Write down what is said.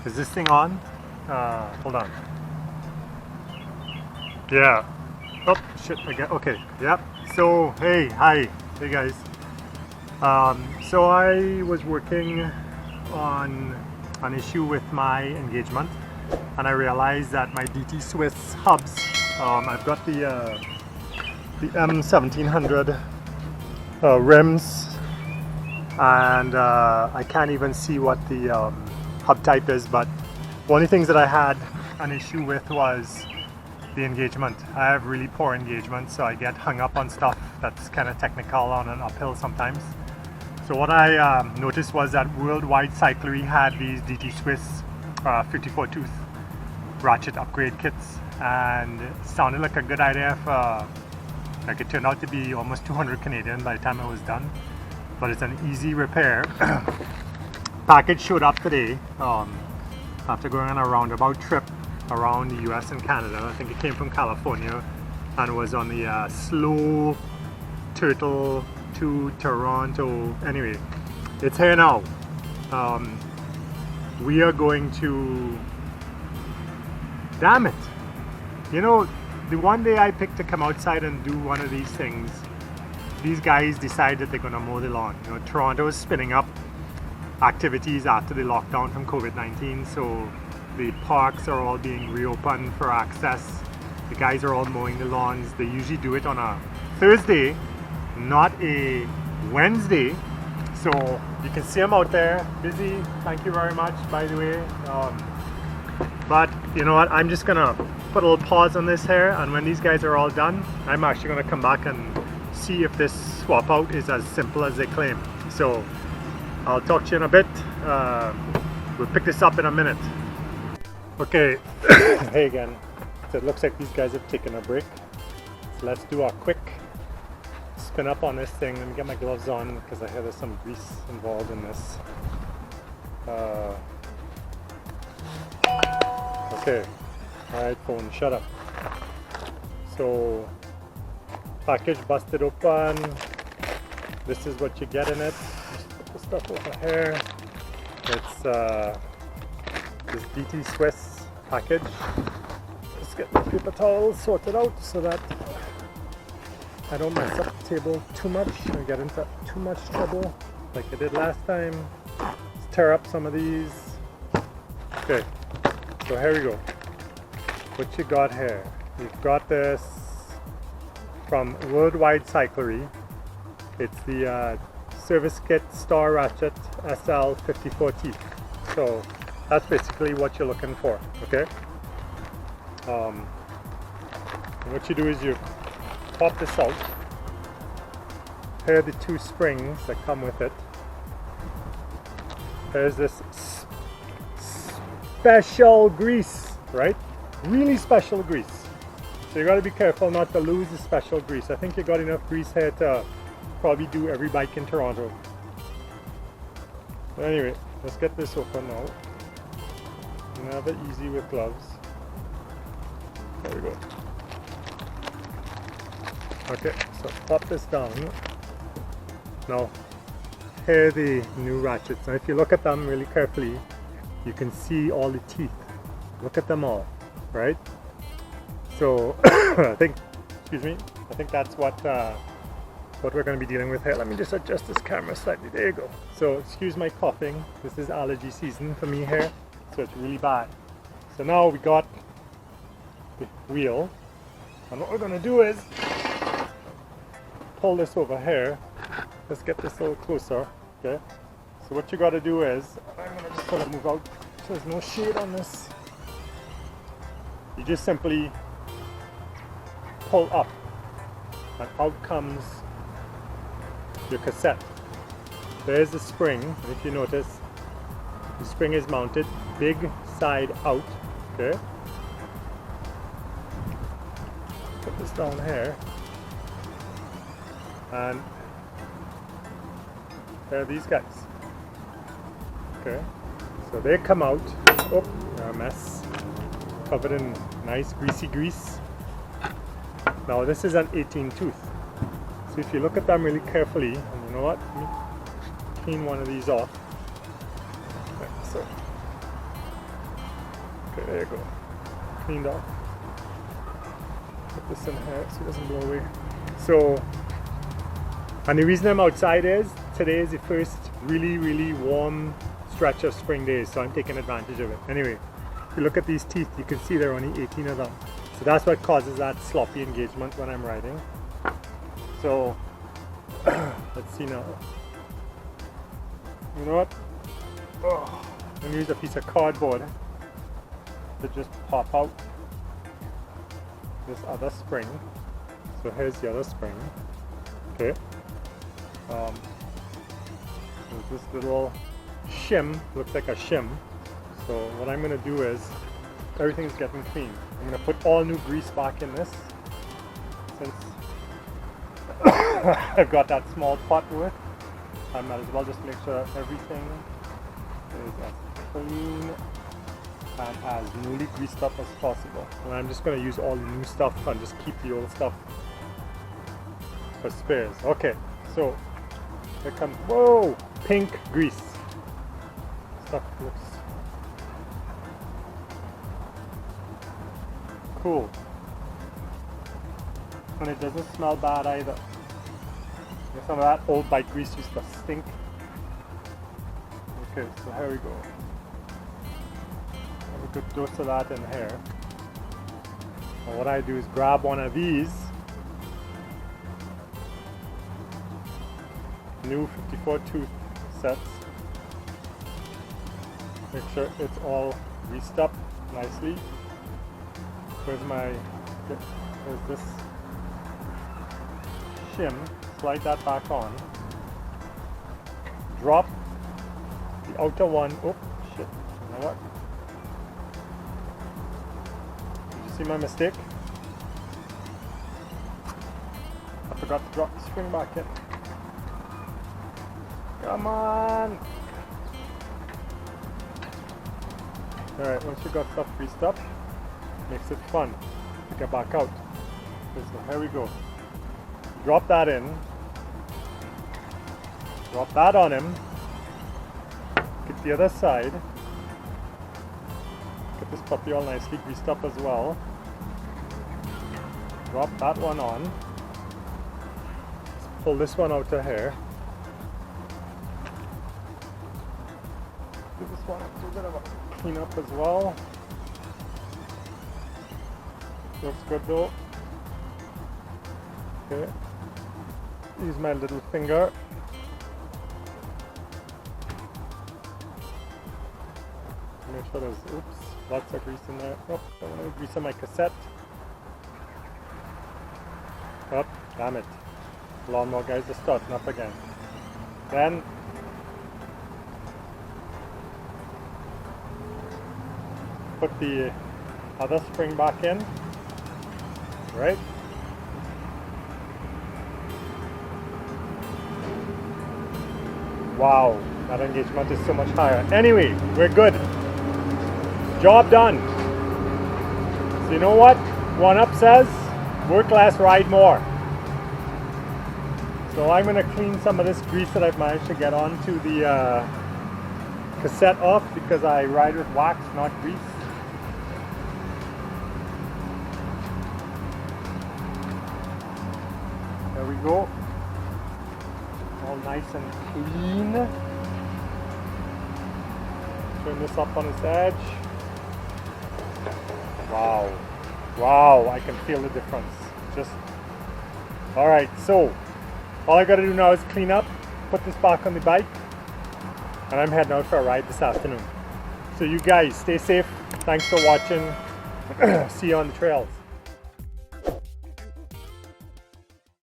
Is this thing on? Hold on. Yeah. Oh shit, again. Okay, yep. So, hi, hey guys. So I was working on an issue with my engagement, and I realized that my DT Swiss hubs, I've got the M1700 rims, and I can't even see what the hub type is, but one of the things that I had an issue with was the engagement. I have really poor engagement, so I get hung up on stuff that's kind of technical on an uphill sometimes. So what I noticed was that Worldwide Cyclery had these DT Swiss 54 tooth ratchet upgrade kits, and it sounded like a good idea for, like, it turned out to be almost 200 Canadian by the time it was done, but it's an easy repair. Package showed up today after going on a roundabout trip around the US and Canada. I think it came from California and was on the slow turtle to Toronto. Anyway, it's here now. We are going to, damn it, you know, the one day I picked to come outside and do one of these things, these guys decided they're gonna mow the lawn. You know, Toronto is spinning up activities after the lockdown from COVID-19, so the parks are all being reopened for access. The guys are all mowing the lawns. They usually do it on a Thursday, not a Wednesday. So you can see them out there, busy. Thank you very much, by the way. But you know what? I'm just gonna put a little pause on this here, and when these guys are all done, I'm actually gonna come back and see if this swap out is as simple as they claim. So I'll talk to you in a bit. We'll pick this up in a minute. Okay, hey again. So it looks like these guys have taken a break. So let's do a quick spin up on this thing. Let me get my gloves on because I hear there's some grease involved in this. Okay, alright phone, shut up. So, package busted open. This is what you get in it. Just put the stuff over here. It's this DT Swiss package. Let's get the paper towels sorted out so that I don't mess up the table too much or get into too much trouble like I did last time. Let's tear up some of these. Okay, so here we go. What you got here? You've got this from Worldwide Cyclery. It's the Service Kit Star Ratchet SL 54 teeth. So that's basically what you're looking for, okay? What you do is you pop this out. Here are the two springs that come with it. There's this special grease, right? Really special grease. So you gotta be careful not to lose the special grease. I think you got enough grease here to probably do every bike in Toronto. But anyway, let's get this open now. Never easy with gloves. There we go. Okay, so pop this down. Now, here are the new ratchets. Now if you look at them really carefully, you can see all the teeth. Look at them all, right? So I think that's what we're going to be dealing with here. Let me just adjust this camera slightly. There you go. So excuse my coughing. This is allergy season for me here, so it's really bad. So now we got the wheel, and what we're going to do is pull this over here. Let's get this a little closer. Okay. So what you got to do is, I'm going to just sort of move out so there's no shade on this. You just simply pull up, and out comes your cassette. There's the spring, and if you notice, the spring is mounted big side out. Okay. Put this down here, and there are these guys. Okay, so they come out. Oh, they're a mess, covered in nice greasy grease. Now this is an 18 tooth. So if you look at them really carefully, and you know what? Let me clean one of these off. Okay, so Okay, there you go. Cleaned up. Put this in here so it doesn't blow away. So, and the reason I'm outside is today is the first really warm stretch of spring days, so I'm taking advantage of it. Anyway, if you look at these teeth, you can see there are only 18 of them. So that's what causes that sloppy engagement when I'm riding. So, let's see now. You know what? Oh, I'm going to use a piece of cardboard to just pop out this other spring. So here's the other spring. Okay. There's this little shim, looks like a shim. So what I'm going to do is, everything's getting clean. I'm going to put all new grease back in this, since I've got that small pot worth. I might as well just make sure that everything is as clean and as newly greased up as possible. And I'm just going to use all the new stuff and just keep the old stuff for spares. Okay, so here comes, whoa, pink grease. Stuff looks cool. And it doesn't smell bad either. Some of that old bike grease used to stink. Okay, so here we go. Have a good dose of that in here. And what I do is grab one of these new 54 tooth sets. Make sure it's all greased up nicely. There's this shim. Slide that back on. Drop the outer one. Oh shit! You know what? Did you see my mistake? I forgot to drop the spring back in. Come on! Alright, once you got stuff greased up, makes it fun to get back out. Okay, so here we go. Drop that in. Drop that on him. Get the other side. Get this puppy all nicely greased up as well. Drop that one on. Let's pull this one out of here. Give this one a bit of a clean up as well. Looks good though. Okay. Use my little finger. Make sure there's, oops, lots of grease in there. Oh, I want to grease on my cassette. Oh, damn it. Lawnmower guys are starting up again. Then, put the other spring back in. Right? Wow, that engagement is so much higher. Anyway, we're good. Job done. So you know what? One Up says, work less, ride more. So I'm going to clean some of this grease that I've managed to get onto the cassette off, because I ride with wax, not grease. There we go. All nice and clean. Turn this up on its edge. Wow. Wow, I can feel the difference. Just alright, so all I gotta do now is clean up, put this back on the bike, and I'm heading out for a ride this afternoon. So you guys stay safe. Thanks for watching. See you on the trails.